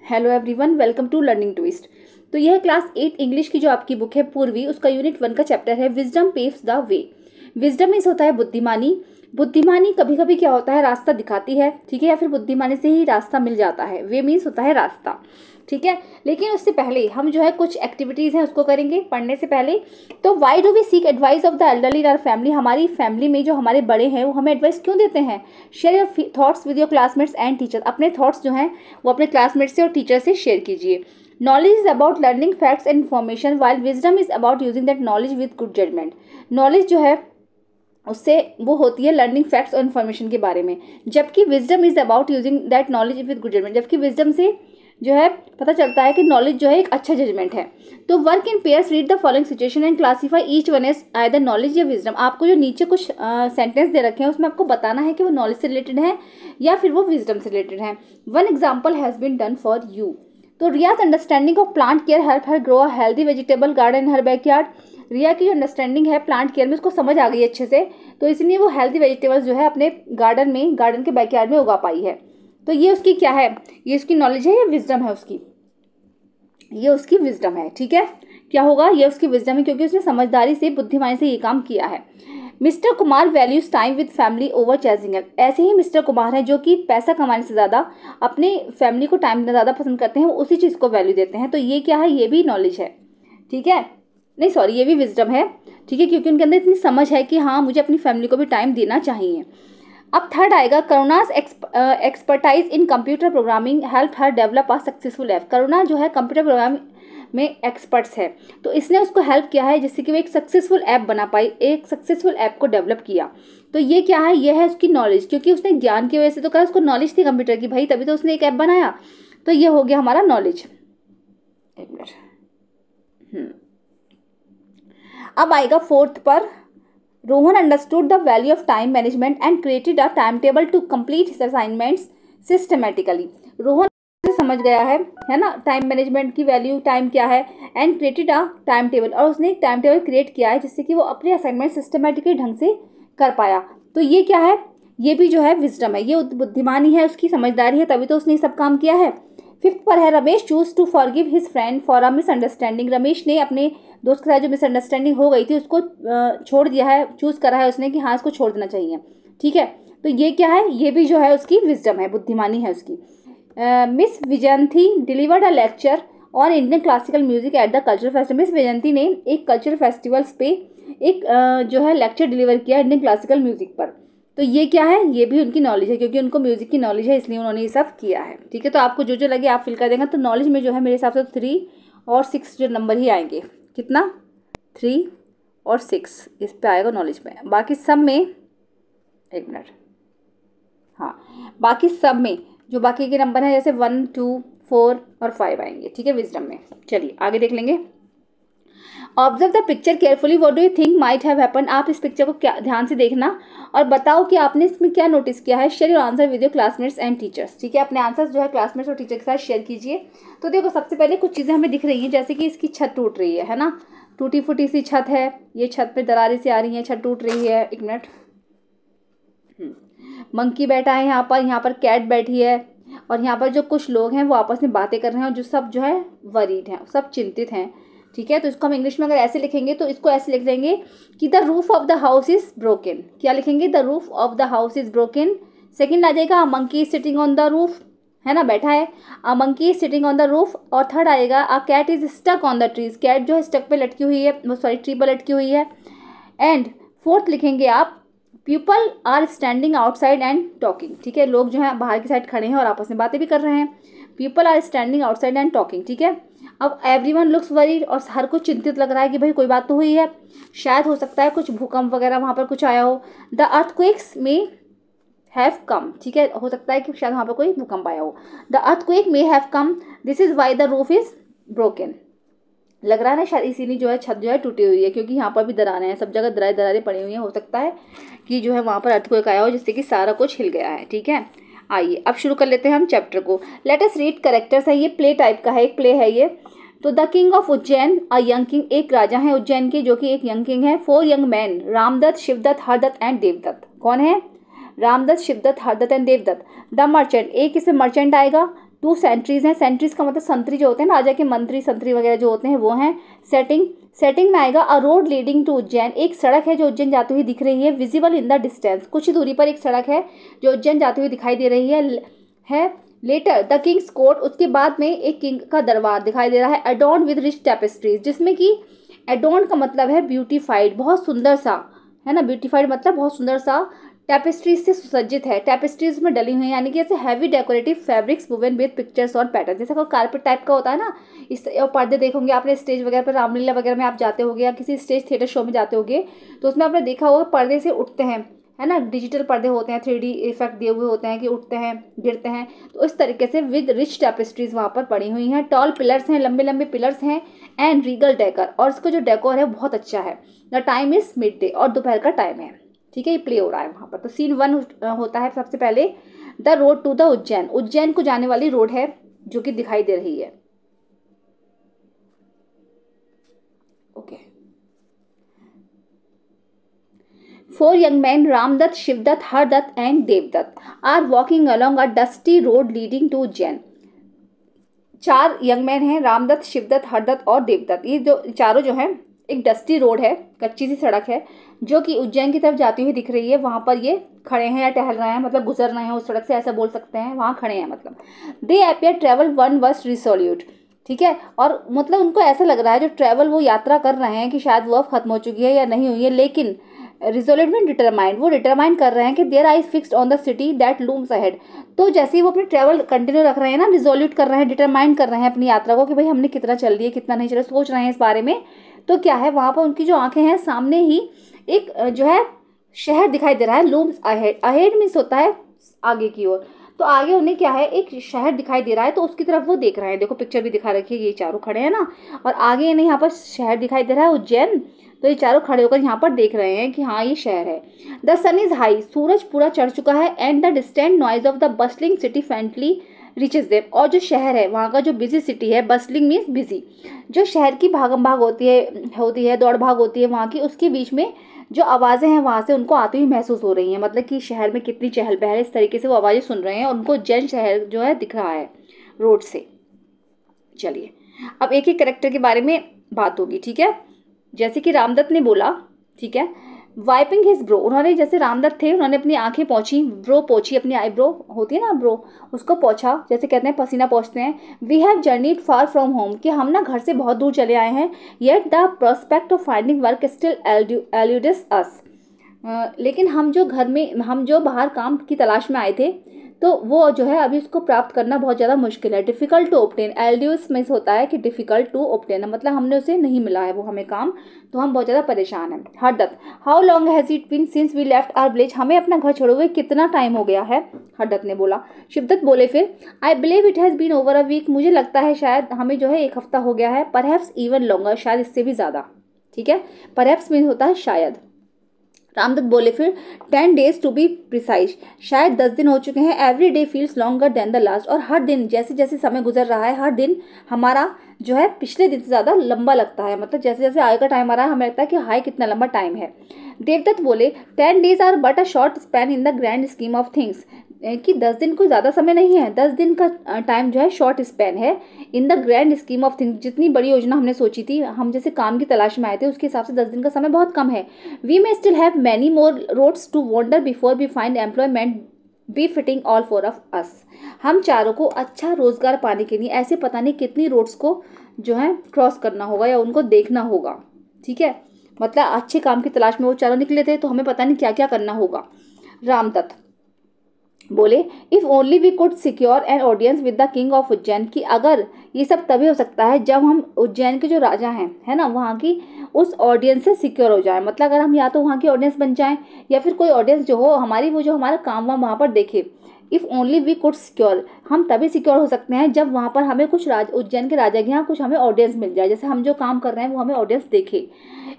Hello everyone, welcome to Learning Twist. तो यह class 8 English की जो आपकी बुक है पूर्वी, उसका यूनिट 1 का चैप्टर है wisdom paves the way. Wisdom means होता है बुद्धिमानी। बुद्धिमानी कभी कभी क्या होता है, रास्ता दिखाती है, ठीक है, या फिर बुद्धिमानी से ही रास्ता मिल जाता है। वे मीन्स होता है रास्ता, ठीक है। लेकिन उससे पहले हम जो है कुछ एक्टिविटीज़ हैं उसको करेंगे पढ़ने से पहले। तो why do we seek advice of the elderly in our family. हमारी फैमिली में जो हमारे बड़े हैं वो हमें एडवाइस क्यों देते हैं। Share your thoughts with your classmates and teacher. अपने थॉट्स जो हैं वो अपने क्लासमेट से और टीचर से शेयर कीजिए। Knowledge is about learning facts and information while wisdom is about using that knowledge with good judgement. Knowledge जो है उससे वो होती है लर्निंग फैक्ट्स और इन्फॉर्मेशन के बारे में, जबकि wisdom is about using that knowledge with good judgement. जबकि विजडम से जो है पता चलता है कि नॉलेज जो है एक अच्छा जजमेंट है। तो work in pairs, read the following situation and classify each one as either knowledge या विजडम। आपको जो नीचे कुछ सेंटेंस दे रखे हैं उसमें आपको बताना है कि वो नॉलेज से रिलेटेड है या फिर वो विजडम से रिलेटेड है। One example has been done for you. तो Riya's understanding of plant care help her grow a healthy vegetable garden in her backyard. Riya की जो अंडरस्टैंडिंग है प्लांट केयर में उसको समझ आ गई अच्छे से, तो इसलिए वो हेल्दी वेजिटेबल्स जो है अपने गार्डन के बैकयार्ड में उगा पाई है। तो ये उसकी क्या है, ये उसकी नॉलेज है या विजडम है उसकी, ये उसकी विजडम है, ठीक है। क्या होगा, ये उसकी विजडम है क्योंकि उसने समझदारी से बुद्धिमानी से ये काम किया है। Mister Kumar values time with family over chasing it. ऐसे ही मिस्टर कुमार हैं जो कि पैसा कमाने से ज़्यादा अपने फैमिली को टाइम देना ज़्यादा पसंद करते हैं, वो उसी चीज़ को वैल्यू देते हैं। तो ये क्या है, ये भी नॉलेज है, ठीक है, नहीं सॉरी ये भी विजडम है, ठीक है, क्योंकि उनके अंदर इतनी समझ है कि हाँ मुझे अपनी फैमिली को भी टाइम देना चाहिए। अब थर्ड आएगा Karuna's expertise in computer programming help her develop a successful app. Karuna जो है कंप्यूटर प्रोग्रामिंग में एक्सपर्ट्स है, तो इसने उसको हेल्प किया है जिससे कि वो एक सक्सेसफुल ऐप बना पाई, एक सक्सेसफुल ऐप को डेवलप किया। तो ये क्या है, ये है उसकी नॉलेज, क्योंकि उसने ज्ञान की वजह से तो कहा, उसको नॉलेज थी कंप्यूटर की भाई, तभी तो उसने एक ऐप बनाया। तो ये हो गया हमारा नॉलेज। एक मिनट, अब आएगा फोर्थ पर। Rohan understood the value of time management and created a timetable to complete his assignments systematically. Rohan समझ गया है ना, टाइम मैनेजमेंट की वैल्यू, टाइम क्या है, and created a timetable, और उसने एक टाइम टेबल क्रिएट किया है जिससे कि वो अपने असाइनमेंट सिस्टमेटिकली ढंग से कर पाया। तो ये क्या है, ये भी जो है विजडम है, ये बुद्धिमानी है, उसकी समझदारी है, तभी तो उसने ये सब काम किया है। फिफ्थ पर है Ramesh choose to forgive his friend for a misunderstanding. Ramesh ने अपने दोस्त के साथ जो मिसअंडरस्टैंडिंग हो गई थी उसको छोड़ दिया है, चूज करा है उसने कि हाँ इसको छोड़ देना चाहिए, ठीक है। तो ये क्या है, ये भी जो है उसकी विजडम है, बुद्धिमानी है उसकी। Miss Vijayanti delivered a lecture on Indian classical music at the cultural festival. Miss Vijayanti ने एक कल्चरल फेस्टिवल्स पे एक जो है लेक्चर डिलीवर किया इंडियन क्लासिकल म्यूजिक पर। तो ये क्या है, ये भी उनकी नॉलेज है, क्योंकि उनको म्यूजिक की नॉलेज है इसलिए उन्होंने ये सब किया है, ठीक है। तो आपको जो जो लगे आप फिल कर देंगे। तो नॉलेज में जो है मेरे हिसाब से 3 और 6 जो नंबर ही आएंगे, कितना 3 और 6 इस पे आएगा नॉलेज में। बाकी सब में, एक मिनट, हाँ बाकी सब में जो बाकी के नंबर हैं जैसे 1, 2, 4 और 5 आएंगे, ठीक है, विजडम में। चलिए आगे देख लेंगे। Observe the picture carefully, what do you think might have happen. आप इस पिक्चर को क्या ध्यान से देखना और बताओ कि आपने इसमें क्या नोटिस किया है। Share your answer with your classmates and teachers, ठीक है, अपने आंसर्स जो है क्लासमेट्स और टीचर के साथ शेयर कीजिए। तो देखो सबसे पहले कुछ चीज़ें हमें दिख रही हैं, जैसे कि इसकी छत टूट रही है ना, टूटी फूटी सी छत है, ये छत पे दरारें सी आ रही हैं, छत टूट रही है। एक मिनट, मंकी बैठा है यहाँ पर कैट बैठी है, और यहाँ पर जो कुछ लोग हैं वो आपस में बातें कर रहे हैं और जो सब जो है वरीड हैं, सब चिंतित हैं, ठीक है। तो इसको हम इंग्लिश में अगर ऐसे लिखेंगे तो इसको ऐसे लिख देंगे कि the roof of the house is broken. क्या लिखेंगे, the roof of the house is broken. Second आ जाएगा a monkey is sitting on the roof, है ना, बैठा है, a monkey is sitting on the roof. और थर्ड आएगा a cat is stuck on the trees. Cat जो है स्टक पे लटकी हुई है, सॉरी ट्री पर लटकी हुई है। एंड फोर्थ लिखेंगे आप people are standing outside and talking, ठीक है, लोग जो है बाहर की साइड खड़े हैं और आपस में बातें भी कर रहे हैं। People are standing outside and talking, ठीक है। अब एवरीवन लुक्स वरीड, और हर कुछ चिंतित लग रहा है कि भाई कोई बात तो हुई है, शायद हो सकता है कुछ भूकंप वगैरह वहाँ पर कुछ आया हो। द अर्थक्वेक्स में हैव कम, ठीक है, हो सकता है कि शायद वहाँ पर कोई भूकंप आया हो। The earthquake may have come, this is why the roof is broken. लग रहा है ना शायद इसीलिए जो है छत जो है टूटी हुई है, क्योंकि यहाँ पर भी दरारें हैं, सब जगह दरारें पड़ी हुई हैं, हो सकता है कि जो है वहाँ पर अर्थक्वेक आया हो जिससे कि सारा कुछ हिल गया है, ठीक है। आइए अब शुरू कर लेते हैं हम चैप्टर को। लेट अस रीड कैरेक्टर्स है, ये प्ले टाइप का है, एक प्ले है ये। तो the king of Ujjain a young king, एक राजा है उज्जैन के जो कि एक यंग किंग है। 4 young man Ramdatt, Shivdatt, Hardatt and Devdatt. कौन है, Ramdatt, Shivdatt, Hardatt and Devdatt. The merchant, एक इसमें मर्चेंट आएगा। 2 सेंट्रीज हैं, सेंट्रीज का मतलब संतरी जो होते हैं ना, राजा के मंत्री संतरी वगैरह जो होते हैं वो हैं। सेटिंग में आएगा अ रोड लीडिंग टू उज्जैन, एक सड़क है जो उज्जैन जाती हुई दिख रही है। विजिबल इन द डिस्टेंस, कुछ ही दूरी पर एक सड़क है जो उज्जैन जाती हुई दिखाई दे रही है। लेटर द किंग्स कोर्ट, उसके बाद में एक किंग का दरबार दिखाई दे रहा है। अडोर्न विद रिच टेपेस्ट्रीज, जिसमें कि एडोर्न का मतलब है ब्यूटीफाइड, बहुत सुंदर सा, है ना, ब्यूटीफाइड मतलब बहुत सुंदर सा, टेपेस्ट्रीज से सुसज्जित है, टेपेस्ट्रीज में डली हुई है, यानी कि ऐसे heavy decorative fabrics woven with pictures और पैटर्न, जैसे कोई कारपेट टाइप का होता है ना, इस और पर्दे देखोगे आपने स्टेज वगैरह पर, रामलीला वगैरह में आप जाते होगे या किसी स्टेज थिएटर शो में जाते होगे तो उसमें आपने देखा होगा पर्दे से उठते हैं, है ना, डिजिटल पर्दे होते हैं, 3D इफेक्ट दिए हुए होते हैं कि उठते हैं गिरते हैं, तो इस तरीके से विद रिच टेपेस्ट्रीज वहाँ पर पड़ी हुई हैं। टॉल पिलर्स हैं, लंबे लंबे पिलर्स हैं। एंड रीगल डेकर, और इसका जो डेकोर है वो बहुत अच्छा है। The time is mid day, और दोपहर का टाइम है, ठीक है, ये प्ले हो रहा है वहाँ पर। तो सीन 1 होता है सबसे पहले, the road to the Ujjain, Ujjain को जाने वाली रोड है जो कि दिखाई दे रही है। Okay. 4 young men, Ramdutt, Shivdutt, Hardutt and Devdutt, are walking along a dusty road leading to Ujjain. 4 young man हैं, रामदत्त, शिवदत्त, हरदत्त और देवदत्त। ये जो चारों जो हैं, एक डस्टी रोड है, कच्ची सी सड़क है जो कि उज्जैन की तरफ जाती हुई दिख रही है। वहाँ पर ये खड़े हैं या टहल रहे हैं, मतलब गुजर रहे हैं उस सड़क से, ऐसा बोल सकते हैं, वहाँ खड़े हैं मतलब। दे अपीयर ट्रेवल वन वस्ट रिसोल्यूट, ठीक है, और मतलब उनको ऐसा लग रहा है जो ट्रैवल वो यात्रा कर रहे हैं कि शायद वो अब खत्म हो चुकी है या नहीं हुई है, लेकिन रिजोल्यूट में डिटरमाइंड, वो डिटरमाइन कर रहे हैं कि their eyes fixed on the city that looms ahead. तो जैसे ही वो अपने ट्रैवल कंटिन्यू रख रहे हैं ना, रिजोल्यूट कर रहे हैं, डिटरमाइन कर रहे हैं अपनी यात्रा को कि भाई हमने कितना चल दिया कितना नहीं चला, सोच रहे हैं इस बारे में, तो क्या है वहाँ पर उनकी जो आंखें हैं, सामने ही एक जो है शहर दिखाई दे रहा है। लूम्स अहेड, अहेड मीन्स होता है आगे की ओर, तो आगे उन्हें क्या है, एक शहर दिखाई दे रहा है, तो उसकी तरफ वो देख रहे हैं। देखो पिक्चर भी दिखा रखी है, ये चारों खड़े हैं ना, और आगे इन्हें यहाँ पर शहर दिखाई दे रहा है उज्जैन, तो ये चारों खड़े होकर यहाँ पर देख रहे हैं कि हाँ ये शहर है। द सन इज हाई, सूरज पूरा चढ़ चुका है। And the distant noise of the bustling city faintly reaches them, और जो शहर है वहाँ का जो बिजी सिटी है, बस्लिंग मीन्स बिजी, जो शहर की भागम भाग होती है दौड़ भाग होती है वहाँ की, उसके बीच में जो आवाज़ें हैं वहाँ से उनको आती हुई महसूस हो रही हैं, मतलब कि शहर में कितनी चहल पहल है, इस तरीके से वो आवाज़ें सुन रहे हैं और उनको उज्जैन शहर जो है दिख रहा है रोड से। चलिए अब एक एक करेक्टर के बारे में बात होगी, ठीक है। जैसे कि रामदत्त ने बोला, ठीक है, वाइपिंग हिज ब्रो, उन्होंने, जैसे रामदत्त थे उन्होंने अपनी आंखें पोंछी, ब्रो पोंछी, अपनी आईब्रो होती है ना ब्रो, उसको पोंछा, जैसे कहते हैं पसीना पोंछते हैं। We have journeyed far from home, कि हम ना घर से बहुत दूर चले आए हैं। Yet the prospect of finding work still eludes us, लेकिन हम जो बाहर काम की तलाश में आए थे, तो वो जो है अभी उसको प्राप्त करना बहुत ज़्यादा मुश्किल है। डिफ़िकल्ट टू ऑब्टेन, एल्ड्यूस मीन्स होता है कि डिफ़िकल्ट टू ऑब्टेन, मतलब हमने उसे नहीं मिला है वो हमें काम, तो हम बहुत ज़्यादा परेशान हैं। Hardatt, how long has it been since we left our village, हमें अपना घर छोड़े हुए कितना टाइम हो गया है, हरदत्त ने बोला। शिवदत्त बोले फिर, I believe it has been over a week, मुझे लगता है शायद हमें जो है 1 हफ्ता हो गया है। परहैप्स इवन लॉन्गर, शायद इससे भी ज़्यादा, ठीक है, परहैप्स मीन्स होता है शायद। रामदत्त बोले फिर, 10 days टू बी प्रिसाइज, शायद 10 दिन हो चुके हैं। Every day feels longer than the last, और हर दिन जैसे जैसे समय गुजर रहा है, हर दिन हमारा जो है पिछले दिन से ज़्यादा लंबा लगता है, मतलब जैसे जैसे आगे का टाइम आ रहा है हमें लगता है कि हाय कितना लंबा टाइम है। देवदत्त बोले, 10 days are but a short span in the grand scheme of things, कि 10 दिन कोई ज़्यादा समय नहीं है, 10 दिन का टाइम जो है शॉर्ट स्पैन है। इन the grand scheme of things, जितनी बड़ी योजना हमने सोची थी, हम जैसे काम की तलाश में आए थे, उसके हिसाब से 10 दिन का समय बहुत कम है। We may still have many more roads to wander before we find employment befitting all four of us, हम चारों को अच्छा रोजगार पाने के लिए ऐसे पता नहीं कितनी रोड्स को जो है क्रॉस करना होगा या उनको देखना होगा, ठीक है, मतलब अच्छे काम की तलाश में वो चारों निकले थे, तो हमें पता नहीं क्या क्या करना होगा। रामदत्त बोले, if only we could secure an audience with the king of Ujjain, कि अगर ये सब तभी हो सकता है जब हम उज्जैन के जो राजा हैं, है ना, वहाँ की उस ऑडियंस से सिक्योर हो जाए, मतलब अगर हम या तो वहाँ की ऑडियंस बन जाएं या फिर कोई ऑडियंस जो हो हमारी, वो जो हमारा काम वहाँ पर देखे। If only we could secure, हम तभी सिक्योर हो सकते हैं जब वहाँ पर हमें कुछ उज्जैन के राजा के यहाँ कुछ हमें ऑडियंस मिल जाए, जैसे हम जो काम कर रहे हैं वो हमें ऑडियंस देखे।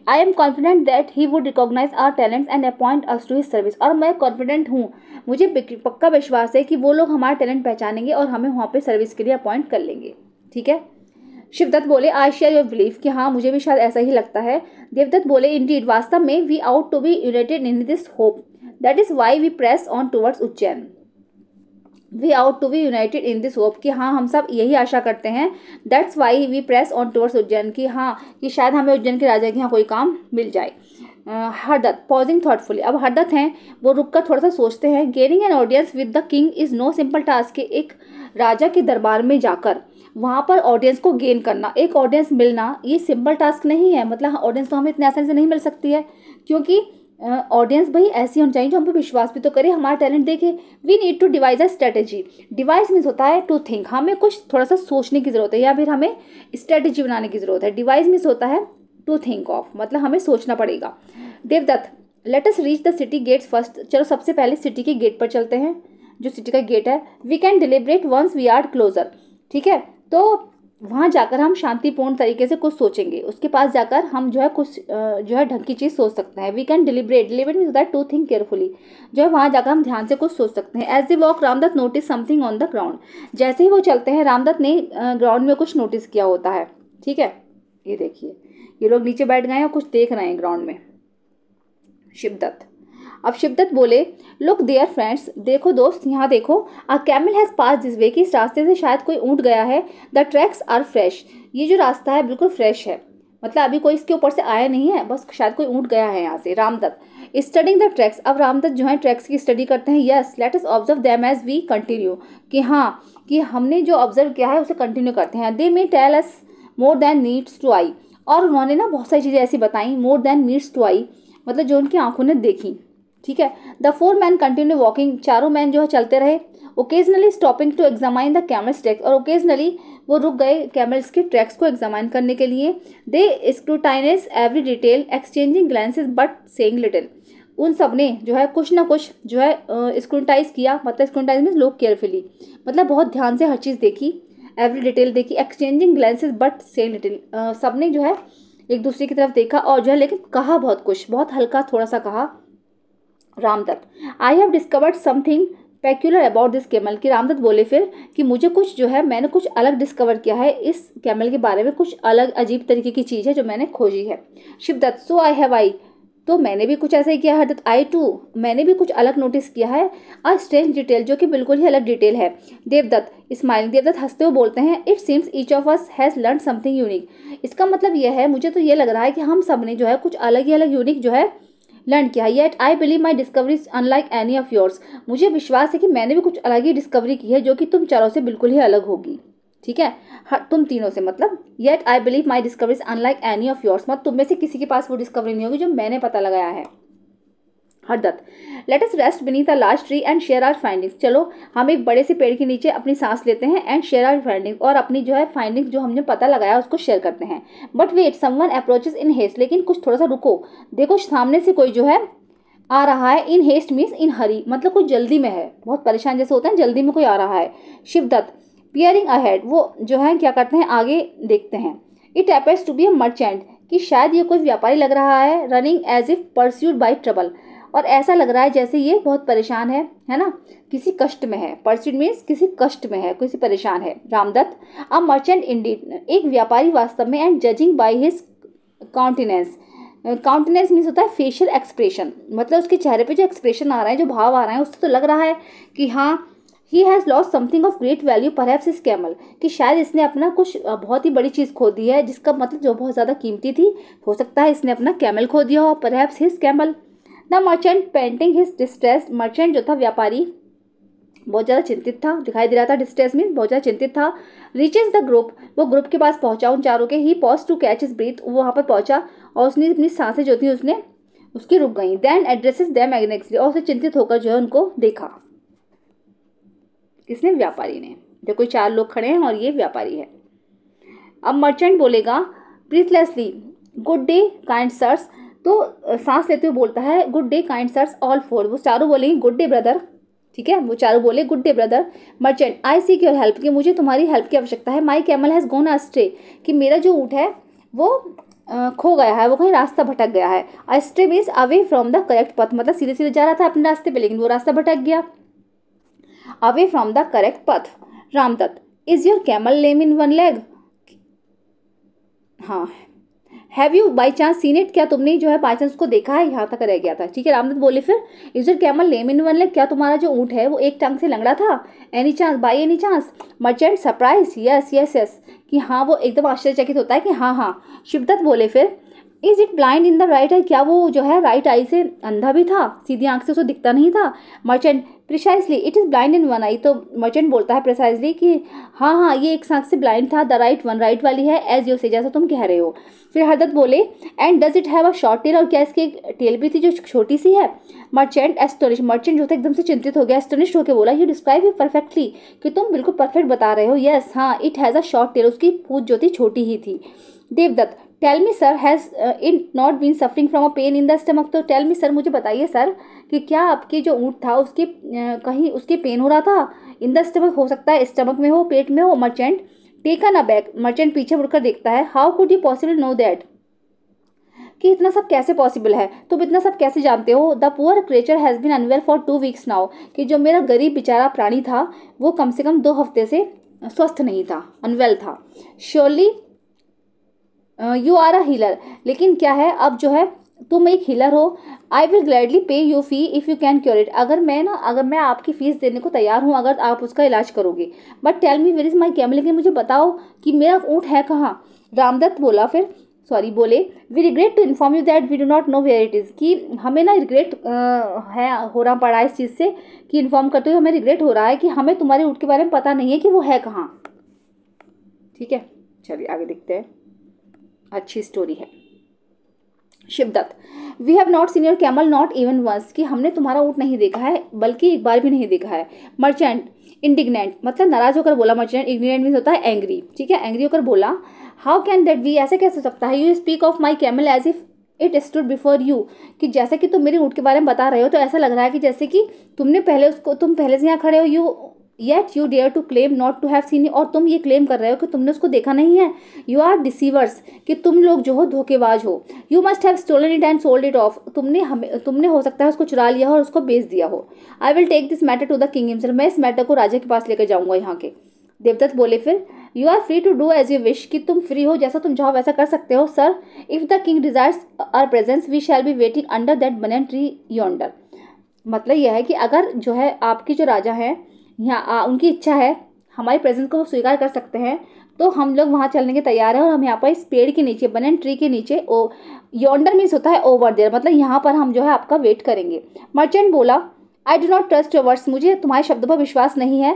I am confident that he would recognise our talents and appoint us to his service, और मैं कॉन्फिडेंट हूँ, मुझे पक्का विश्वास है कि वो लोग हमारा टैलेंट पहचानेंगे और हमें वहाँ पे सर्विस के लिए अपॉइंट कर लेंगे, ठीक है। शिवदत्त बोले, आई शेयर योर बिलीफ, कि हाँ मुझे भी शायद ऐसा ही लगता है। देवदत्त बोले, इंडीड, वास्तव में, we ought to be united in this hope, that is why we press on towards Ujjain, we ought to be united in this hope कि हाँ हम सब यही आशा करते हैं। That's why we press on towards Ujjain कि हाँ कि शायद हमें उज्जैन के राजा के यहाँ कोई काम मिल जाए। हरदत्त पॉजिंग थॉटफुली, अब हरदत्त हैं वो रुक कर थोड़ा सा सोचते हैं। Gaining an audience with the king is no simple task, एक राजा के दरबार में जाकर वहाँ पर ऑडियंस को गेन करना, एक ऑडियंस मिलना, ये सिंपल टास्क नहीं है। मतलब ऑडियंस तो हमें इतने आसानी से नहीं मिल सकती है, क्योंकि ऑडियंस भाई ऐसी होनी चाहिए जो हम पे विश्वास भी तो करे, हमारा टैलेंट देखे। We need to devise a strategy, devise means होता है टू थिंक, हमें कुछ थोड़ा सा सोचने की जरूरत है या फिर हमें स्ट्रेटेजी बनाने की जरूरत है। डिवाइस मीन्स होता है टू थिंक ऑफ, मतलब हमें सोचना पड़ेगा। Devdatt let us reach the city gates first, चलो सबसे पहले सिटी के गेट पर चलते हैं, जो सिटी का गेट है। We can deliberate once we are closer, ठीक है, तो वहाँ जाकर हम शांतिपूर्ण तरीके से कुछ सोचेंगे, उसके पास जाकर हम जो है कुछ जो है ढंग की चीज़ सोच सकते हैं। We can deliberate, deliberate means that to think carefully, जो है वहाँ जाकर हम ध्यान से कुछ सोच सकते हैं। As they walk Ramdatt notice something on the ground, जैसे ही वो चलते हैं रामदत्त ने ग्राउंड में कुछ नोटिस किया होता है, ठीक है। ये देखिए ये लोग नीचे बैठ गए हैं और कुछ देख रहे हैं ग्राउंड में। शिवदत्त, अब शिवदत्त बोले लुक देयर फ्रेंड्स, देखो दोस्त यहाँ देखो। A camel has pass this way, कि इस रास्ते से शायद कोई ऊँट गया है। द ट्रैक्स आर फ्रेश, ये जो रास्ता है बिल्कुल फ्रेश है, मतलब अभी कोई इसके ऊपर से आया नहीं है, बस शायद कोई ऊँट गया है यहाँ से। रामदत्त स्टडिंग द ट्रैक्स, अब रामदत्त जो है ट्रैक्स की स्टडी करते हैं। Yes let us observe them as we continue, कि हाँ कि हमने जो ऑब्जर्व किया है उसे कंटिन्यू करते हैं। They may tell us more than needs to eye, और उन्होंने ना बहुत सारी चीज़ें ऐसी बताई, more than needs to eye मतलब जो उनकी आंखों ने देखी, ठीक है। The four man continue walking, चारों मैन जो है चलते रहे। Occasionally stopping to examine the camel's tracks, और ओकेजनली वो रुक गए कैमल्स के ट्रैक्स को एग्जामाइन करने के लिए। They scrutinise every detail exchanging glances but saying little, उन सब ने जो है कुछ ना कुछ जो है स्क्रूटाइज किया, मतलब स्क्रूटाइज मीन्स लुक केयरफुली, मतलब बहुत ध्यान से हर चीज़ देखी, एवरी डिटेल देखी। Exchanging glances but saying little, सब ने जो है एक दूसरे की तरफ देखा और जो है लेकिन कहा बहुत कुछ, बहुत हल्का थोड़ा सा कहा। Ramdatt I have discovered something peculiar about this camel, कि रामदत्त बोले फिर कि मुझे कुछ जो है मैंने कुछ अलग डिस्कवर किया है इस कैमल के बारे में, कुछ अलग अजीब तरीके की चीज़ है जो मैंने खोजी है। शिवदत्त सो आई हैव आई, तो मैंने भी कुछ ऐसा ही किया है। हरदत्त आई टू, मैंने भी कुछ अलग नोटिस किया है। अ स्ट्रेंज डिटेल, जो कि बिल्कुल ही अलग डिटेल है। देवदत्त स्माइलिंग, देवदत्त हंसते हुए बोलते हैं it seems each of us has learn something unique, इसका मतलब यह है मुझे तो ये लग रहा है कि हम सब ने जो है कुछ अलग ही अलग यूनिक जो है लर्न किया है। Yet I believe my discovery is unlike any of yours, मुझे विश्वास है कि मैंने भी कुछ अलग ही डिस्कवरी की है जो कि तुम चारों से बिल्कुल ही अलग होगी, ठीक है। तुम तीनों से, मतलब yet I believe my discovery is unlike any of yours, मतलब तुम में से किसी के पास वो डिस्कवरी नहीं होगी जो मैंने पता लगाया है। Hardatt let us rest beneath a large tree and share our findings, चलो हम एक बड़े से पेड़ के नीचे अपनी सांस लेते हैं एंड शेयर आवर फाइंडिंग्स, और अपनी जो है फाइंडिंग्स जो हमने पता लगाया उसको शेयर करते हैं। But wait someone approaches in haste, लेकिन कुछ थोड़ा सा रुको, देखो सामने से कोई जो है आ रहा है। इन हेस्ट मीन्स इन हरी, मतलब कोई जल्दी में है, बहुत परेशान जैसे होता है, जल्दी में कोई आ रहा है। शिवदत्त पियरिंग अहेड, वो जो है क्या करते हैं आगे देखते हैं। It happens to be a merchant, कि शायद ये कोई व्यापारी लग रहा है। Running as if pursued by trouble, और ऐसा लग रहा है जैसे ये बहुत परेशान है ना, किसी कष्ट में है। परस्यूड मीन्स किसी कष्ट में है, किसी परेशान है। रामदत्त अ मर्चेंट इंडीड, एक व्यापारी वास्तव में। And judging by his countenance, countenance means होता है फेशियल एक्सप्रेशन, मतलब उसके चेहरे पे जो एक्सप्रेशन आ रहा है, जो भाव आ रहा है, उससे तो लग रहा है कि हाँ he has lost something of great value perhaps his camel, कि शायद इसने अपना कुछ बहुत ही बड़ी चीज़ खो दी है, जिसका मतलब जो बहुत ज़्यादा कीमती थी, हो सकता है इसने अपना कैमल खो दिया हो, perhaps his camel. The merchant painting his distress, merchant जो था व्यापारी बहुत ज़्यादा चिंतित था, दिखाई दे रहा था। डिस्ट्रेस मीन बहुत ज़्यादा चिंतित था। रीचेज द ग्रुप, वो ग्रुप के पास पहुंचा उन चारों के। He pause to catch his breath, वो वहाँ पर पहुंचा और उसने अपनी सांसें जो थी उसने उसकी रुक गई। देन एड्रेसेस देम एग्नेक्सली, और उसे चिंतित होकर जो है उनको देखा। किसने? व्यापारी ने। देखो चार लोग खड़े हैं और ये व्यापारी है। अब मर्चेंट बोलेगा breathlessly good day kind sirs, तो सांस लेते हुए बोलता है good day kind sirs all four, वो चारों बोलेंगे गुड डे ब्रदर, ठीक है, वो चारों बोले good day brother. Merchant I seek your help, कि मुझे तुम्हारी हेल्प की आवश्यकता है। माई कैमल हैज़ गोन अस्ट्रे, कि मेरा जो ऊँट है वो खो गया है, वो कहीं रास्ता भटक गया है। Astray means away from the correct path, मतलब सीधे सीधे जा रहा था अपने रास्ते पे लेकिन वो रास्ता भटक गया। Away from the correct path. Ramdatt is your camel lame in one leg, हाँ have you by chance seen it, क्या तुमने जो है बाई चांस को देखा है, यहाँ तक रह गया था। ठीक है, रामदत्त बोले फिर is your camel lame in one leg, क्या तुम्हारा जो ऊँट है वो एक टांग से लंगड़ा था। Any chance, by any chance. Merchant surprise, yes yes yes, कि हाँ वो एकदम आश्चर्यचकित होता है कि हाँ हाँ। शिवदत्त बोले फिर is it blind in the right I, क्या वो जो है राइट आई से अंधा भी था, सीधी आंख से उसको दिखता नहीं था। Merchant precisely it is blind in one eye, तो मर्चेंट बोलता है प्रिसाइजली कि हाँ हाँ ये एक आंख से ब्लाइंड था, द राइट वन, राइट वाली है, एज यू से, जैसा तुम कह रहे हो। फिर हरदत्त बोले and does it have a short tell, और क्या इसकी एक टेल भी थी जो छोटी सी है। मर्चेंट एस्टोनिश, मर्चेंट जो था एकदम से चिंतित हो गया, एस्टोनिश होकर बोला यू डिस्क्राइब इट परफेक्टली, कि तुम बिल्कुल परफेक्ट बता रहे हो। यस हाँ, it has a short tail, उसकी पूंछ जो थी छोटी ही थी। Devdatt tell me sir has it not been suffering from a pain in the stomach, तो टेल मी सर, मुझे बताइए सर कि क्या आपके जो ऊँट था उसके कहीं उसके पेन हो रहा था। इन द स्टमक हो सकता है स्टमक में हो, पेट में हो। Merchant taken a back, merchant पीछे मुड़कर देखता है, how could you possible know that, कि इतना सब कैसे पॉसिबल है, तुम इतना सब कैसे जानते हो। The poor creature has been unwell for 2 weeks now, कि जो मेरा गरीब बेचारा प्राणी था वो कम से कम 2 हफ्ते से स्वस्थ नहीं था, अनवेल था। Surely you are a healer, लेकिन क्या है अब जो है तुम एक हीलर हो। आई विल ग्लैडली पे you fee if you can cure it, अगर मैं आपकी फ़ीस देने को तैयार हूँ अगर आप उसका इलाज करोगे। But tell me where is my camel, लेकिन मुझे बताओ कि मेरा ऊँट है कहाँ। रामदत्त बोला फिर बोले we regret to inform you that we do not know where it is, कि हमें ना रिग्रेट है हो रहा पड़ा इस चीज़ से, कि इन्फॉर्म करते हुए हमें रिग्रेट हो रहा है कि हमें तुम्हारे ऊँट के बारे में पता नहीं है कि वो है कहाँ। ठीक है, चलिए आगे देखते हैं, अच्छी स्टोरी है। Shivdatt we have not seen your camel not even once, कि हमने तुम्हारा ऊँट नहीं देखा है बल्कि एक बार भी नहीं देखा है। मर्चेंट इंडिग्नेंट, मतलब नाराज होकर बोला। मर्चेंट इंडिग्नेंट मीन्स होता है एंग्री। ठीक है, एंग्री होकर बोला हाउ कैन दैट बी, ऐसे कैसे हो सकता है। You speak of my camel as if it stood before you, कि जैसे कि तुम मेरे ऊँट के बारे में बता रहे हो तो ऐसा लग रहा है कि जैसे कि तुम पहले से यहाँ खड़े हो। You yet you dare to claim not to have seen, और तुम ये क्लेम कर रहे हो कि तुमने उसको देखा नहीं है। यू आर डिसीवर्स, कि तुम लोग जो हो धोखेबाज हो। You must have stolen it and sold it off, तुमने हो सकता है उसको चुरा लिया हो और उसको बेच दिया हो। I will take this matter to the king himself, मैं इस मैटर को राजा के पास लेकर जाऊंगा यहाँ के। देवदत्त बोले फिर you are free to do as you wish, कि तुम फ्री हो, जैसा तुम चाहो वैसा कर सकते हो। Sir if the king desires our presence we shall be waiting under that banyan tree yonder, मतलब यह है कि अगर जो है आपके जो राजा हैं यहाँ उनकी इच्छा है हमारी प्रेजेंस को वो स्वीकार कर सकते हैं, तो हम लोग वहाँ चलने के तैयार हैं। और हम यहाँ पर इस पेड़ के नीचे, बनैन ट्री के नीचे, ओ यॉन्डर मीन्स होता है ओवर देयर, मतलब यहाँ पर हम जो है आपका वेट करेंगे। मर्चेंट बोला I do not trust your words, मुझे तुम्हारे शब्दों पर विश्वास नहीं है।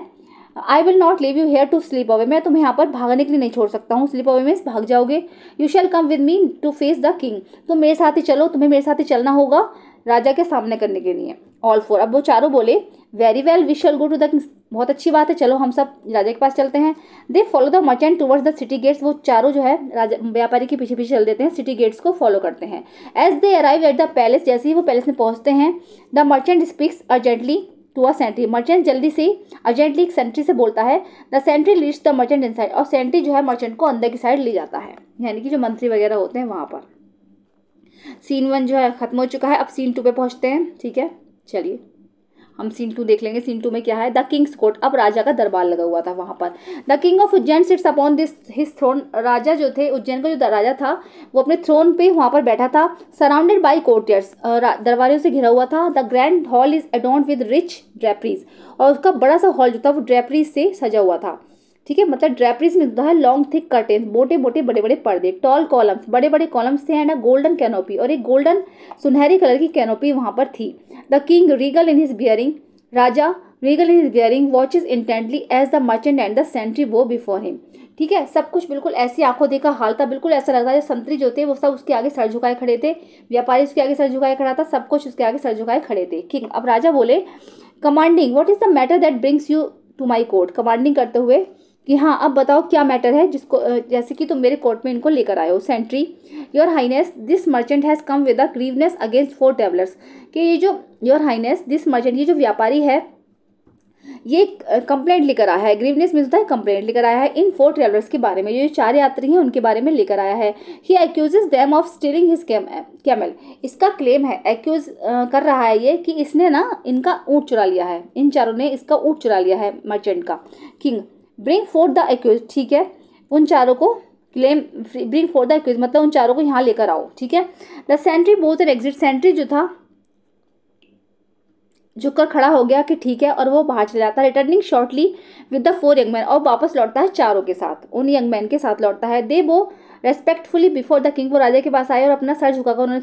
I will not leave you here to sleep away, मैं तुम्हें यहाँ पर भागने के लिए नहीं छोड़ सकता हूँ। स्लीप अवे मीन्स भाग जाओगे। You shall come with me to face the king, तुम मेरे साथ ही चलो, तुम्हें मेरे साथ ही चलना होगा राजा के सामने करने के लिए। ऑल फोर, अब वो चारों बोले very well we shall go to the king, बहुत अच्छी बात है, चलो हम सब राजा के पास चलते हैं। They follow the merchant towards the city gates, वो चारों जो है राजा व्यापारी के पीछे पीछे चल देते हैं, सिटी गेट्स को फॉलो करते हैं। As they arrive at the palace, जैसे ही वो पैलेस में पहुंचते हैं, the merchant speaks urgently to a sentry, merchant जल्दी से अर्जेंटली एक सेंट्री से बोलता है। The sentry leads the merchant inside, और सेंट्री जो है मर्चेंट को अंदर की साइड ले जाता है, यानी कि जो मंत्री वगैरह होते हैं वहाँ पर। सीन 1 जो है खत्म हो चुका है, अब सीन 2 पे पहुँचते हैं। ठीक है, चलिए हम सीन 2 देख लेंगे। सीन 2 में क्या है, द किंग्स कोर्ट, अब राजा का दरबार लगा हुआ था वहाँ पर। The king of Ujjain sits upon this his throne, राजा जो थे उज्जैन का जो राजा था वो अपने थ्रोन पे वहाँ पर बैठा था। सराउंडेड बाई कोर्टियर्स, दरबारियों से घिरा हुआ था। The grand hall is adorned with rich draperies, और उसका बड़ा सा हॉल जो था वो ड्रेपरीज से सजा हुआ था। ठीक है, मतलब ड्रेपरीज में होता है लॉन्ग थिक कर्टेन, मोटे मोटे बड़े बड़े पर्दे, टॉल कॉलम्स, बड़े बड़े कॉलम्स थे, एंड अ गोल्डन कैनोपी, और एक गोल्डन सुनहरी कलर की कैनोपी वहाँ पर थी। The king regal in his bearing, राजा regal in his bearing watches intently as the merchant and the sentry bow before him. ठीक है, सब कुछ बिल्कुल ऐसी आंखों देखा हाल था, बिल्कुल ऐसा लग रहा है संतरी जो थे वो सब उसके आगे सर झुकाए खड़े थे, व्यापारी उसके आगे सर झुकाए खड़ा था, सब कुछ उसके आगे सर झुकाए खड़े थे। किंग, अब राजा बोले commanding what is the matter that brings you to my court, commanding करते हुए कि हाँ अब बताओ क्या मैटर है जिसको जैसे कि तुम मेरे कोर्ट में इनको लेकर आए हो। Sentry your highness this merchant has come with a grievance against 4 travellers, कि ये जो योर हाइनेस दिस मर्चेंट, ये जो व्यापारी है ये कंप्लेंट लेकर आया है। ग्रीवनेस मीन्स होता है कंप्लेंट लेकर आया है इन 4 ट्रेवलर्स के बारे में, जो 4 यात्री हैं उनके बारे में लेकर आया है। He accuses them of stealing his camel, इसका क्लेम है, एक्यूज कर रहा है ये कि इसने ना इनका ऊँट चुरा लिया है, इन चारों ने इसका ऊँट चुरा लिया है मर्चेंट का। King bring forth the accused, ठीक है उन चारों को claim bring for the accused, मतलब उन चारों को यहाँ लेकर आओ, ठीक है। The sentry bows and exit, सेंट्री जो था झुककर खड़ा हो गया कि ठीक है, और वो बाहर चला जाता है। Returning shortly with the 4 young man, और वापस लौटता है चारों के साथ, उन यंग मैन के साथ लौटता है। दे वो रेस्पेक्टफुली बिफोर द किंग, वो राजा के पास आए और अपना सर झुकाकर उन्होंने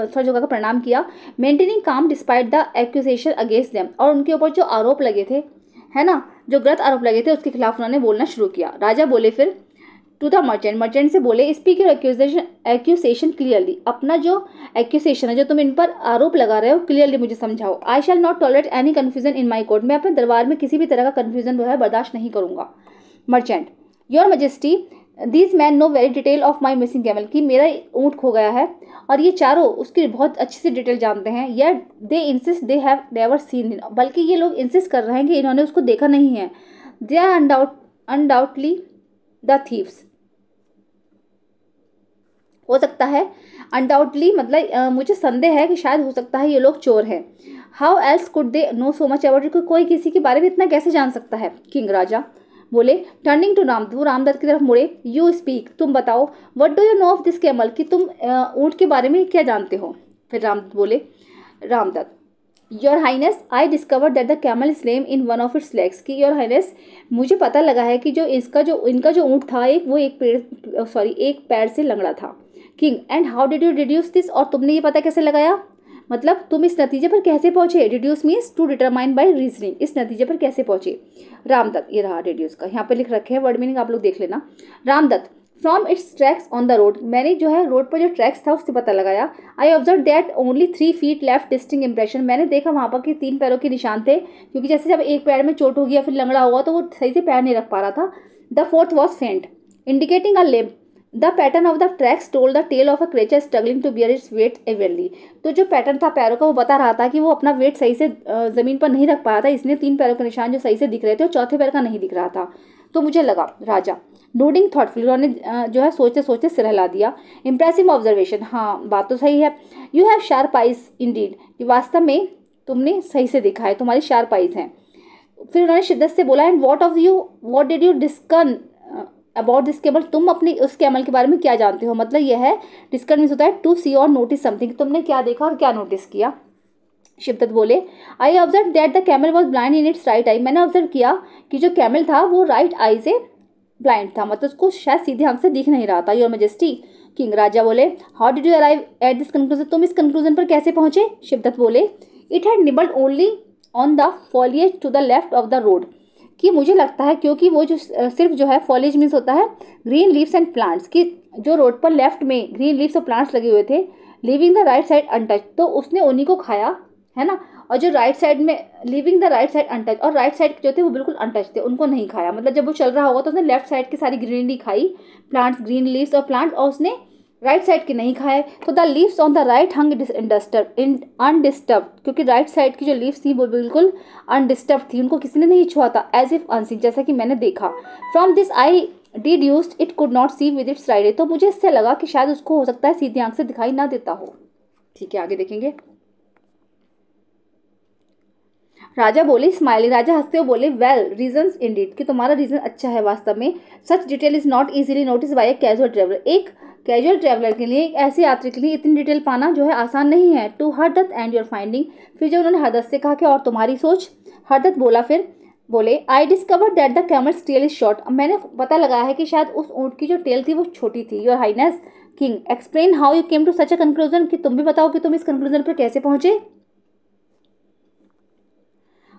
सर झुकाकर प्रणाम किया। मेंटेनिंग काम despite the accusation against them, और उनके ऊपर जो आरोप लगे थे, है ना, जो गलत आरोप लगे थे उसके खिलाफ उन्होंने बोलना शुरू किया। राजा बोले फिर टू द मर्चेंट, मर्चेंट से बोले स्पीक योर एक्यूजेशन क्लियरली, अपना जो एक्यूजेशन है, जो तुम इन पर आरोप लगा रहे हो, क्लियरली मुझे समझाओ। I shall not tolerate any confusion in my court, मैं अपने दरबार में किसी भी तरह का कन्फ्यूजन जो है बर्दाश्त नहीं करूंगा। Merchant, your majesty these man know very detail of my missing camel, कि मेरा ऊँट खो गया है और ये चारों उसकी बहुत अच्छी सी डिटेल जानते हैं। Yet they insist they have never seen, बल्कि ये लोग इंसिस्ट कर रहे हैं कि इन्होंने उसको देखा नहीं है। They are undoubtedly the thieves, हो सकता है अनडाउटली, मतलब मुझे संदेह है कि शायद हो सकता है ये लोग चोर हैं। How else could they know so much about it, कोई किसी के बारे में इतना कैसे जान सकता है। किंग, राजा बोले टर्निंग टू रामदत्त, वो रामदत्त की तरफ मुड़े। यू स्पीक, तुम बताओ। What do you know of this camel, कि तुम ऊँट के बारे में क्या जानते हो। फिर रामदत्त बोले, Ramdatt, your highness I discover that the camel is lame in one of its legs, कि योर हाइनेस मुझे पता लगा है कि जो इनका जो ऊँट था एक पैर से लंगड़ा था। King, and how did you deduce this, और तुमने ये पता कैसे लगाया, मतलब तुम इस नतीजे पर कैसे पहुंचे। Deduce means to determine by reasoning, इस नतीजे पर कैसे पहुंचे। रामदत्त, ये रहा डिड्यूस का, यहाँ पे लिख रखे हैं, वर्ड मीनिंग आप लोग देख लेना। Ramdatt, from its tracks on the road, मैंने जो है रोड पर जो ट्रैक्स था उससे पता लगाया। I observe that only 3 feet left distinct impression, मैंने देखा वहाँ पर कि 3 पैरों के निशान थे, क्योंकि जैसे जब एक पैर में चोट होगी या फिर लंगड़ा हुआ तो वो सही से पैर नहीं रख पा रहा था। The 4th was faint indicating a limp, the pattern of the tracks told the tale of a creature struggling to bear its weight evenly, तो जो पैटर्न था पैरों का वो बता रहा था कि वो अपना वेट सही से जमीन पर नहीं रख पा रहा था, इसलिए 3 पैरों के निशान जो सही से दिख रहे थे और चौथे पैर का नहीं दिख रहा था। तो मुझे लगा, राजा नोडिंग थॉटफुली, उन्होंने जो है सोचते सोचते सिर हिला दिया। इंप्रेसिव ऑब्जर्वेशन, हाँ बात तो सही है। You have sharp eyes Indeed, वास्तव में तुमने सही से देखा है, तुम्हारी शार्प आइज हैं। फिर उन्होंने शिद्दत से बोला, and what did you discern about this camel, तुम अपनी उस कैमल के बारे में क्या जानते हो। मतलब यह है डिस्कन मीन्स होता है टू सी और नोटिस समथिंग, तुमने क्या देखा और क्या नोटिस किया। शिद्दत बोले, आई observe that the camel was blind in its right आई, मैंने ऑब्जर्व किया कि जो कैमल था वो राइट आई से ब्लाइंड था, मतलब उसको शायद सीधे आंख से दिख नहीं रहा था। Your majesty. किंग, राजा बोले, how did you arrive at this conclusion, तुम इस कंक्लूजन पर कैसे पहुंचे। शिद्दत बोले, it had nibbled only on the foliage to the left of the road, कि मुझे लगता है क्योंकि वो जो सिर्फ जो है फॉलिएज मीन्स होता है ग्रीन लीव्स एंड प्लांट्स, की जो रोड पर लेफ्ट में ग्रीन लीव्स और प्लांट्स लगे हुए थे, leaving the right side untouched, तो उसने उन्हीं को खाया, है ना। और जो राइट साइड में leaving the right side untouched, और राइट साइड जो थे वो बिल्कुल अनटच थे, उनको नहीं खाया, मतलब जब वो चल रहा होगा तो उसने लेफ्ट साइड की सारी ग्रीनरी खाई, प्लांट्स, ग्रीन लीव्स और प्लांट, और उसने राइट साइड के नहीं खाए। तो the leaves on the right hung undisturbed, क्योंकि राइट साइड की जो लीव्स थी वो बिल्कुल अनडिस्टर्ब थी, उनको किसी ने नहीं छुआ था, एज इफ अनसीन, जैसा कि मैंने देखा। From this I deduced it could not see with its right eye, तो मुझे इससे लगा कि शायद उसको हो सकता है सीधी आंख से दिखाई ना देता हो। ठीक है, आगे देखेंगे। राजा बोले, स्माइलिंग, राजा हंसते हुए बोले, वेल रीजंस इंडीड, कि तुम्हारा रीजन अच्छा है वास्तव में। Such detail is not easily noticed by a casual traveller, एक कैजुअल ट्रैवलर के लिए, एक ऐसे यात्री के लिए इतनी डिटेल पाना जो है आसान नहीं है। To Hardatt and your finding, फिर जब उन्होंने हरदत्त से कहा कि और तुम्हारी सोच। हरदत्त बोला, फिर बोले, I discover that the camel's tail is short, मैंने पता लगाया है कि शायद उस ऊँट की जो टेल थी वो छोटी थी। Your highness. King, explain how you came to such a conclusion, कि तुम भी बताओ कि तुम इस कंक्लूजन पर कैसे पहुंचे।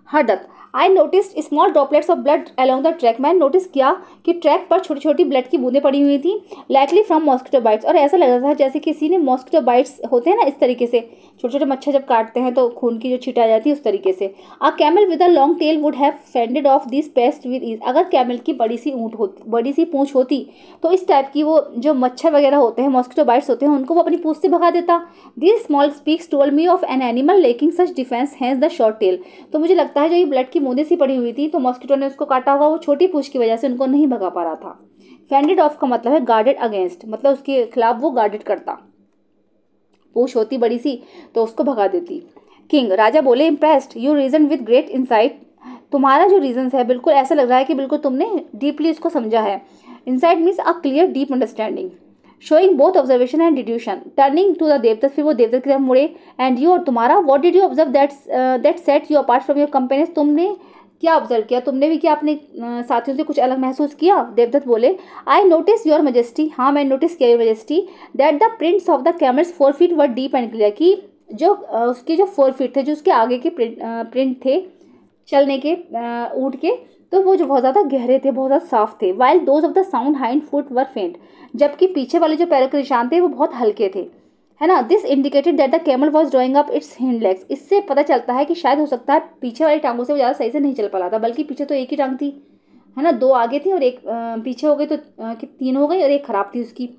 Hardatt, I noticed small droplets of blood along the track, मैंने नोटिस किया कि ट्रैक पर छोटी छोटी ब्लड की बूंदें पड़ी हुई थी, लाइकली फ्रॉम मॉस्किटो बाइट्स, और ऐसा लग रहा था जैसे किसी ने मॉस्किटो बाइट्स होते हैं ना, इस तरीके से छोटे छोटे मच्छर जब काटते हैं तो खून की जो छींट आ जाती है उस तरीके से। A camel with a long tail would have fended off this pest with ease, अगर कैमल की बड़ी सी पूंछ होती तो इस टाइप की वो जो मच्छर वगैरह होते हैं, मॉस्किटो बाइट्स होते हैं, उनको वो अपनी पूंछ से भगा देता। This small speaks told me of an animal lacking such defence has the short tail, तो मुझे लगता है जो ये ब्लड की बूंदें सी पड़ी हुई थी तो मॉस्किटो ने उसको काटा होगा, वो छोटी पूंछ की वजह से उनको नहीं भगा पा रहा था। फेंडेड ऑफ का मतलब है गार्डेड अगेंस्ट, मतलब उसके खिलाफ वो गार्डेड करता, पूंछ होती बड़ी सी तो उसको भगा देती। किंग, राजा बोले, impressed you reason with great insight, तुम्हारा जो रीजन है बिल्कुल ऐसा लग रहा है कि बिल्कुल तुमने डीपली इसको समझा है। Insight means a clear deep understanding, showing both observation and deduction, turning to the Devdatt, फिर वो देवदत्त की तरफ मुड़े, एंड यू और तुम्हारा, what did you observe that set you apart from your companions, तुमने क्या ऑब्जर्व किया, तुमने भी क्या अपने साथियों से कुछ अलग महसूस किया। देवदत्त बोले, आई नोटिस योर मजेस्टी, हाँ मैं नोटिस किया your majesty, that the prints of the camel's 4 feet were deep and clear, कि जो उसके जो 4 फीट थे, जो उसके आगे के प्रिंट थे चलने के ऊँट के, तो वो जो बहुत ज़्यादा गहरे थे, बहुत ज़्यादा साफ थे। While those of the sound hind foot were faint, जबकि पीछे वाले जो पैरों के निशान थे वो बहुत हल्के थे, है ना। This indicated that the camel was drawing up it's hind legs, इससे पता चलता है कि शायद हो सकता है पीछे वाली टांगों से वो ज़्यादा सही से नहीं चल पा रहा था, बल्कि पीछे तो एक ही टांग थी, है ना, 2 आगे थी और एक पीछे हो गई, तो 3 हो गई और एक खराब थी उसकी,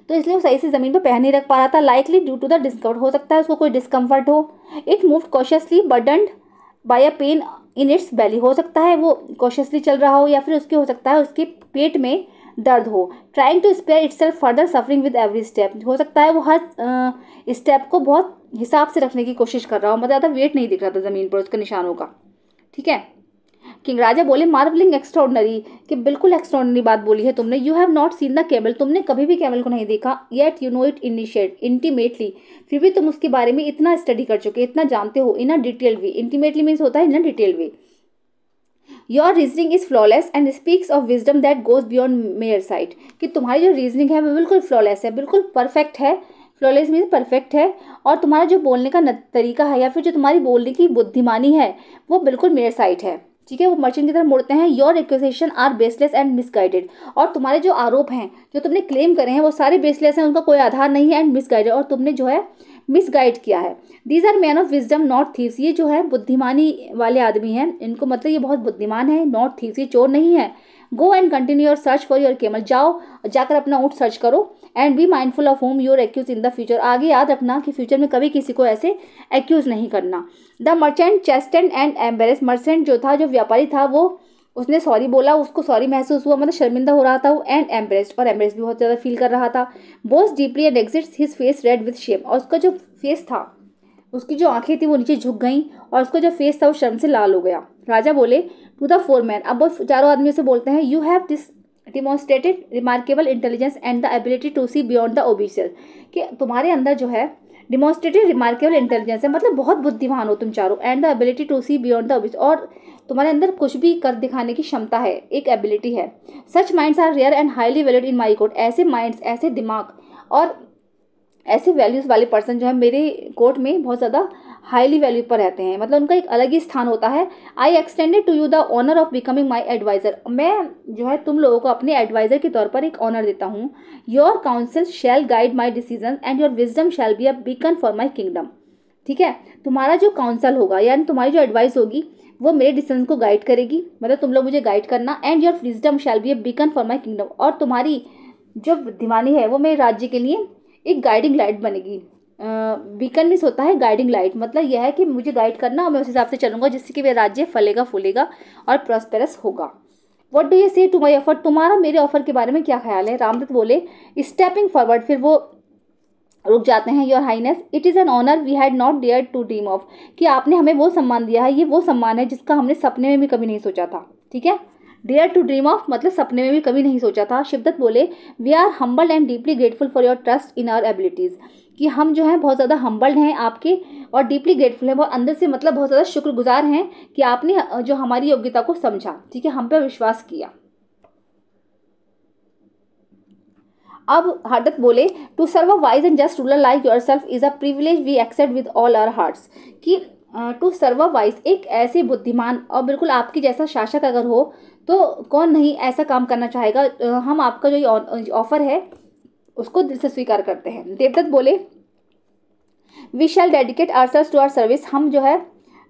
तो इसलिए वो सही से ज़मीन पर पैर नहीं रख पा रहा था। Likely due to the discomfort, हो सकता है उसको कोई डिस्कम्फर्ट हो। It move cautiously burdened by a pain in its belly, हो सकता है वो कॉशियसली चल रहा हो, या फिर उसके हो सकता है उसके पेट में दर्द हो। Trying to spare itself further suffering with every step, हो सकता है वो हर स्टेप को बहुत हिसाब से रखने की कोशिश कर रहा हो, मतलब ज़्यादा वेट नहीं दिख रहा था ज़मीन पर उसके निशानों का, ठीक है। किंग राजा बोले, मार्वलिंग एक्स्ट्राऑर्डिनरी, कि बिल्कुल एक्स्ट्राऑर्डिनरी बात बोली है तुमने। You have not seen the camel, तुमने कभी भी कैमल को नहीं देखा। Yet you know it intimately, फिर भी तुम उसके बारे में इतना स्टडी कर चुके, इतना जानते हो। In a detail way, intimately means होता है in a detail way. Your reasoning is flawless and speaks of wisdom that goes beyond mere sight, कि तुम्हारी जो रीजनिंग है वो बिल्कुल फ्लॉलेस है, बिल्कुल परफेक्ट है। फ्लॉलेस मीन्स परफेक्ट है, और तुम्हारा जो बोलने का तरीका है, या फिर जो तुम्हारी बोलने की बुद्धिमानी है, वो बिल्कुल मेयर साइट है, ठीक है। वो मर्चेंट की तरफ मुड़ते हैं। Your accusation are baseless and misguided, और तुम्हारे जो आरोप हैं, जो तुमने क्लेम करे हैं, वो सारे बेसलेस हैं, उनका कोई आधार नहीं है, एंड मिसगाइडेड, और तुमने जो है मिसगाइड किया है। These are men of wisdom not thieves, ये जो है बुद्धिमानी वाले आदमी हैं, इनको मतलब ये बहुत बुद्धिमान है, नॉट थीव्स, ये चोर नहीं है। Go and continue your search for your camel, जाओ जाकर अपना ऊँट सर्च करो। And be mindful of whom you accuse in the future, आगे याद रखना कि फ्यूचर में कभी किसी को ऐसे एक्यूज नहीं करना। The merchant chastened and embarrassed, merchant जो था, जो व्यापारी था, वो उसने सॉरी बोला, उसको सॉरी महसूस हुआ, मतलब शर्मिंदा हो रहा था वो। एंड एम्ब्रेस्ड, और एम्ब्रेस्ड भी बहुत ज़्यादा फील कर रहा था। Bows deeply and exits his face red with shame, और उसका जो फेस था, उसकी जो आंखें थी वो नीचे झुक गईं, और उसका जो फेस था वो शर्म से लाल हो गया। राजा बोले टू द 4 मैन, अब वो चारों आदमियों से बोलते हैं, you have this demonstrated remarkable intelligence and the ability to see beyond the obvious, कि तुम्हारे अंदर जो है डिमॉन्स्ट्रेटेड रिमार्केबल इंटेलिजेंस है, मतलब बहुत बुद्धिमान हो तुम चारों। And the ability to see beyond the obvious, और तुम्हारे अंदर कुछ भी कर दिखाने की क्षमता है, एक एबिलिटी है। Such minds are rare and highly valued in my court, ऐसे माइंड्स, ऐसे दिमाग और ऐसे वैल्यूज़ वाले पर्सन जो है मेरे कोर्ट में बहुत ज़्यादा हाईली वैल्यू पर रहते हैं, मतलब उनका एक अलग ही स्थान होता है। I extended to you the honour of becoming my adviser, मैं जो है तुम लोगों को अपने एडवाइज़र के तौर पर एक ऑनर देता हूँ। Your counsel shall guide my decision and your wisdom shall be a beacon for my kingdom, ठीक है। तुम्हारा जो काउंसिल होगा, यानी तुम्हारी जो एडवाइस होगी, वो मेरे डिसीजन को गाइड करेगी, मतलब तुम लोग मुझे गाइड करना। And your wisdom shall be a beacon for my kingdom, और तुम्हारी जो बुद्धिमानी है वो मेरे राज्य के लिए एक गाइडिंग लाइट बनेगी। बीकन मीन्स होता है गाइडिंग लाइट, मतलब यह है कि मुझे गाइड करना और मैं उस हिसाब से चलूंगा, जिससे कि मेरा राज्य फलेगा फूलेगा और प्रॉस्पेरस होगा। व्हाट डू यू से टू माई ऑफर, तुम्हारा मेरे ऑफर के बारे में क्या ख्याल है। रामदत्त बोले, स्टेपिंग फॉरवर्ड, फिर वो रुक जाते हैं। Your highness, it is an honour we had not dare to dream of, कि आपने हमें वो सम्मान दिया है, ये वो सम्मान है जिसका हमने सपने में भी कभी नहीं सोचा था, ठीक है। डेयर टू ड्रीम ऑफ मतलब सपने में भी कभी नहीं सोचा था। शिवदत्त बोले, we are humbled and deeply grateful for your trust in our abilities, कि हम जो हैं बहुत ज़्यादा हम्बल्ड हैं आपके, और डीपली ग्रेटफुल हैं, बहुत अंदर से मतलब बहुत ज़्यादा शुक्रगुजार हैं कि आपने जो हमारी योग्यता को समझा, ठीक है, हम पे विश्वास किया। अब हरदत्त बोले, to serve a wise and just ruler like yourself is a privilege we accept with all our hearts, कि टू सर्व अ वाइज, एक ऐसे बुद्धिमान और बिल्कुल आपकी जैसा शासक अगर हो तो कौन नहीं ऐसा काम करना चाहेगा। हम आपका जो ऑफर है उसको दिल से स्वीकार करते हैं। देवदत्त बोले, we shall dedicate ourselves to our service, हम जो है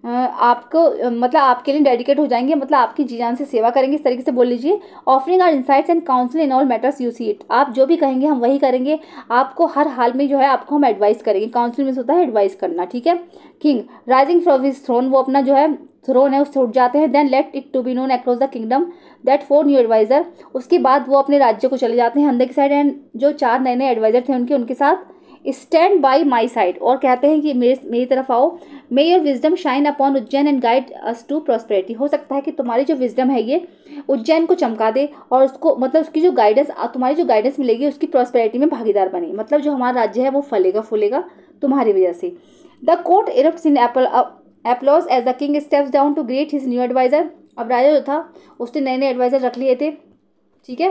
आपको मतलब आपके लिए डेडिकेट हो जाएंगे, मतलब आपकी जी जान से सेवा करेंगे, इस तरीके से बोल लीजिए। Offering our insights and counsel in all matters you see it, आप जो भी कहेंगे हम वही करेंगे, आपको हर हाल में जो है आपको हम एडवाइस करेंगे। काउंसिल में होता है एडवाइस करना, ठीक है। King rising from his throne, वो अपना जो है थ्रोन है उससे उठ जाते हैं। Then let it to be known across the kingdom that 4 new adviser, उसके बाद वो अपने राज्य को चले जाते हैं अंदर की साइड, एंड जो 4 नए एडवाइजर थे उनके साथ स्टैंड बाई माई साइड, और कहते हैं कि मेरी तरफ आओ। May your wisdom shine upon Ujjain and guide us to prosperity. हो सकता है कि तुम्हारी जो विजडम है ये उज्जैन को चमका दे और उसको मतलब उसकी जो गाइडेंस, तुम्हारी जो गाइडेंस मिलेगी उसकी प्रॉस्पेरिटी में भागीदार बने, मतलब जो हमारा राज्य है वो फलेगा फूलेगा तुम्हारी वजह से। The court erupts in applause as the king steps down to greet his new advisor। अब राजा जो था उसने नए नए एडवाइजर रख लिए थे, ठीक है।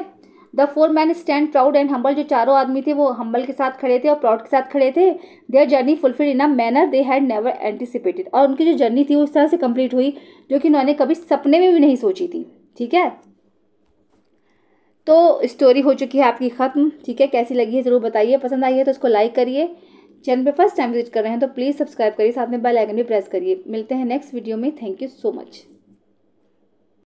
The 4 men stand proud and humble, जो चारों आदमी थे वो हम्बल के साथ खड़े थे और प्राउड के साथ खड़े थे। Their journey fulfil in a manner they had never anticipated, और उनकी जो जर्नी थी वो इस तरह से कंप्लीट हुई जो कि उन्होंने कभी सपने में भी नहीं सोची थी, ठीक है। तो स्टोरी हो चुकी है आपकी ख़त्म, ठीक है। कैसी लगी है ज़रूर बताइए, पसंद आई है तो उसको लाइक करिए। चैनल पे फर्स्ट टाइम विजिट कर रहे हैं तो प्लीज़ सब्सक्राइब करिए, साथ में बेल आइकन भी प्रेस करिए। मिलते हैं नेक्स्ट वीडियो में। Thank you so much.